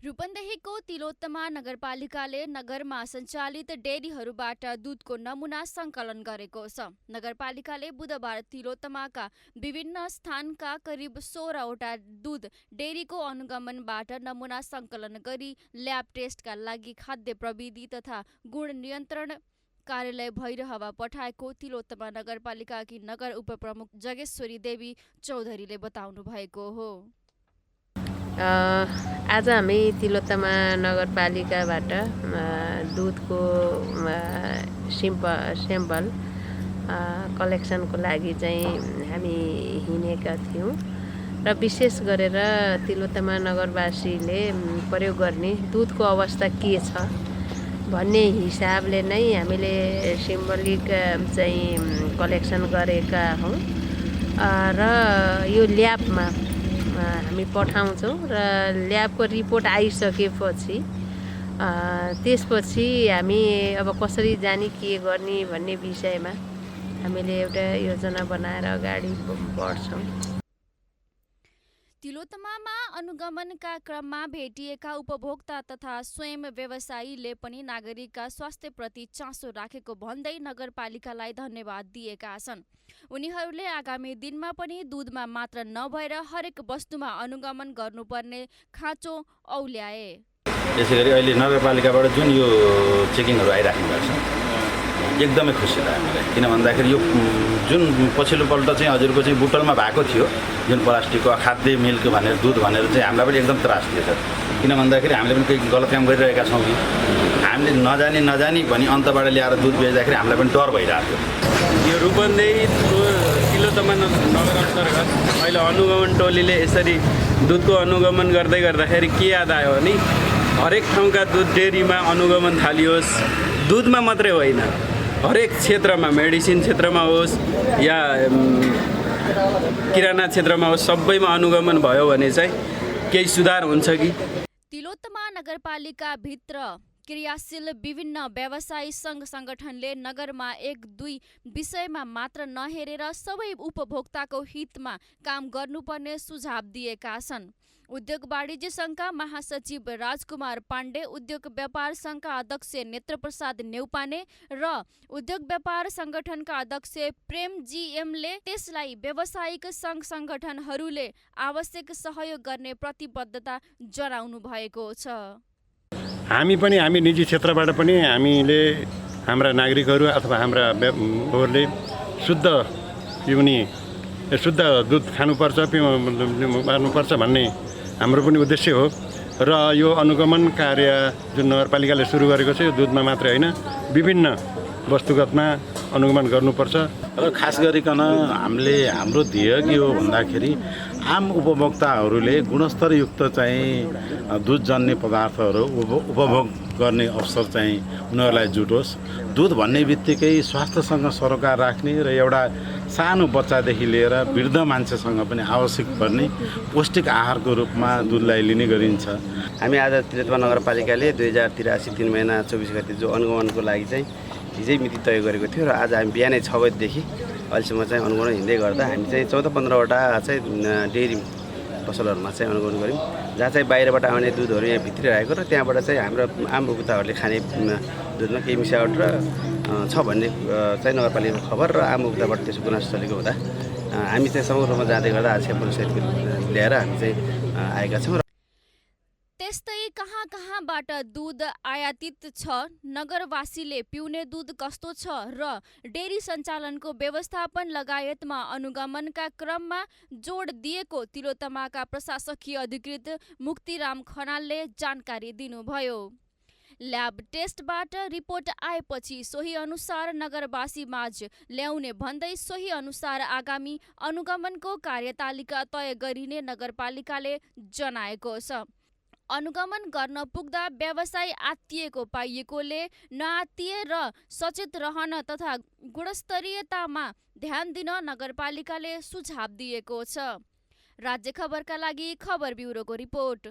रूपन्देहीको तिलोत्तमा नगरपालिकाले नगरमा सञ्चालित डेरीहरूबाट दुधको नमुना सङ्कलन गरेको छ। नगरपालिकाले बुधबार तिलोत्तमाका विभिन्न स्थानका करिब 16वटा दुध डेरीको अनुगमनबाट नमुना सङ्कलन गरी ल्याब टेस्टका लागि खाद्य प्रविधि तथा गुण नियन्त्रण कार्यालय भैरहवा पठाएको तिलोत्तमा नगरपालिकाकी नगर उपप्रमुख जगेश्वरी देवी चौधरीले बताउनु भएको हो। आज हामी तिलोत्तमा नगरपालिकाबाट दुधको स्याम्पल कलेक्सनको लागि चाहिँ हामी हिँडेका थियौँ र विशेष गरेर तिलोत्तमा नगरवासीले प्रयोग गर्ने दुधको अवस्था के छ भन्ने हिसाबले नै हामीले सिम्बोलिक चाहिँ कलेक्सन गरेका हौँ र यो ल्याबमा हामी पठाउँछौँ र ल्याबको रिपोर्ट आइसकेपछि त्यसपछि हामी अब कसरी जाने के गर्ने भन्ने विषयमा हामीले एउटा योजना बनाएर अगाडि बढ्छौँ। तिलोत्तमामा अनुगमनका क्रममा भेटिएका उपभोक्ता तथा स्वयं व्यवसायीले पनि नागरिकका स्वास्थ्यप्रति चासो राखेको भन्दै नगरपालिकालाई धन्यवाद दिएका छन्। उनीहरूले आगामी दिनमा पनि दुधमा मात्र नभएर हरेक वस्तुमा अनुगमन गर्नुपर्ने खाँचो औल्याए। यसैगरी अहिले नगरपालिकाबाट जुन यो चेकिङहरू आइराख्नु भएको छ एकदमै खुसी लाग्यो मलाई। किन भन्दाखेरि यो जुन पछिल्लो पल्ट चाहिँ हजुरको चाहिँ बुटलमा भएको थियो जुन प्लास्टिकको खाद्य मिल्क भनेर दुध भनेर चाहिँ हामीलाई पनि एकदम त्रास दिएछ। किन भन्दाखेरि हामीले पनि केही गलत काम गरिरहेका छौँ कि हामीले नजानी भनी अन्तबाट ल्याएर दुध बेच्दाखेरि हामीलाई पनि डर भइरहेको थियो। यो रूपन्देहीको तिलोत्तमा नगर अन्तर्गत अहिले अनुगमन टोलीले यसरी दुधको अनुगमन गर्दै गर्दाखेरि के याद आयो भने हरेक ठाउँका दुध डेरीमा अनुगमन थालियोस्। दुधमा मात्रै होइन, हरेक क्षेत्रमा, मेडिसिन क्षेत्रमा होस् या किराना क्षेत्रमा होस्, सबैमा अनुगमन भयो भने चाहिँ केही सुधार हुन्छ कि। तिलोत्तमा नगरपालिका भित्र क्रियाशील विभिन्न व्यवसायी सङ्घ सङ्गठनले नगरमा 1-2 विषयमा मात्र नहेरेर सबै उपभोक्ताको हितमा काम गर्नुपर्ने सुझाव दिएका छन्। उद्योग वाणिज्य सङ्घका महासचिव राजकुमार पाण्डे, उद्योग व्यापार सङ्घका अध्यक्ष नेत्रप्रसाद नेउपाने र उद्योग व्यापार सङ्गठनका अध्यक्ष प्रेम जीएमले त्यसलाई व्यावसायिक सङ्घ सङ्गठनहरूले आवश्यक सहयोग गर्ने प्रतिबद्धता जनाउनु भएको छ। हामी निजी क्षेत्रबाट पनि हामीले हाम्रा नागरिकहरू अथवा हाम्रा व्यक्तिहरूले शुद्ध दुध खानुपर्छ, पिउनुपर्छ भन्ने हाम्रो पनि उद्देश्य हो र यो अनुगमन कार्य जुन नगरपालिकाले सुरु गरेको छ यो दुधमा मात्रै होइन विभिन्न वस्तुगतमा अनुगमन गर्नुपर्छ। र खास गरिकन हाम्रो ध्येय के हो भन्दाखेरि आम उपभोक्ताहरूले गुणस्तरयुक्त चाहिँ दुधजन्य पदार्थहरू उपभोग गर्ने अवसर चाहिँ उनीहरूलाई जुटोस्। दुध भन्ने बित्तिकै स्वास्थ्यसँग सरोकार राख्ने र एउटा सानो बच्चादेखि लिएर वृद्ध मान्छेसँग पनि आवश्यक पर्ने पौष्टिक आहारको रूपमा दुधलाई लिने गरिन्छ। हामी आज तिलोत्तमा नगरपालिकाले 2083 3 महिना 24 गते जो अनुगमनको लागि चाहिँ हिजै मिति तय गरेको थियो र आज हामी बिहानै 6 बजेदेखि अहिलेसम्म चाहिँ अनुगमन हिँड्दै गर्दा हामी चाहिँ 14-15वटा चाहिँ डेरी पसलहरूमा चाहिँ अनुगमन गऱ्यौँ, जहाँ चाहिँ बाहिरबाट आउने दुधहरू यहाँ भित्रिरहेको र त्यहाँबाट चाहिँ हाम्रो आम उपभोक्ताहरूले खाने दुधमा केही मिसावट छ भन्ने चाहिँ नगरपालिकाको खबर र आम उपभोक्ताबाट त्यसको गुनासो चलेको हुँदा हामी चाहिँ समग्र रूपमा जाँदै गर्दा आज स्याम्पल सहितको ल्याएर हामी चाहिँ आएका छौँ। त्यस्तै कहाँबाट दुध आयातित छ, नगरवासीले पिउने दुध कस्तो छ र डेरी सञ्चालनको व्यवस्थापन लगायतमा अनुगमनका क्रममा जोड दिएको तिलोत्तमाका प्रशासकीय अधिकृत मुक्तिराम खनालले जानकारी दिनुभयो। ल्याब टेस्टबाट रिपोर्ट आएपछि सोही अनुसार नगरवासी माझ ल्याउने भन्दै सोही अनुसार आगामी अनुगमनको कार्यतालिका तय गरिने नगरपालिकाले जनाएको छ। अनुगमन गर्न पुग्दा व्यवसाय आत्तिएको पाइएकोले नआत्तिए र सचेत रहन तथा गुणस्तरीयतामा ध्यान दिन नगरपालिकाले सुझाव दिएको छ। राज्य खबरका लागि खबर ब्युरोको रिपोर्ट।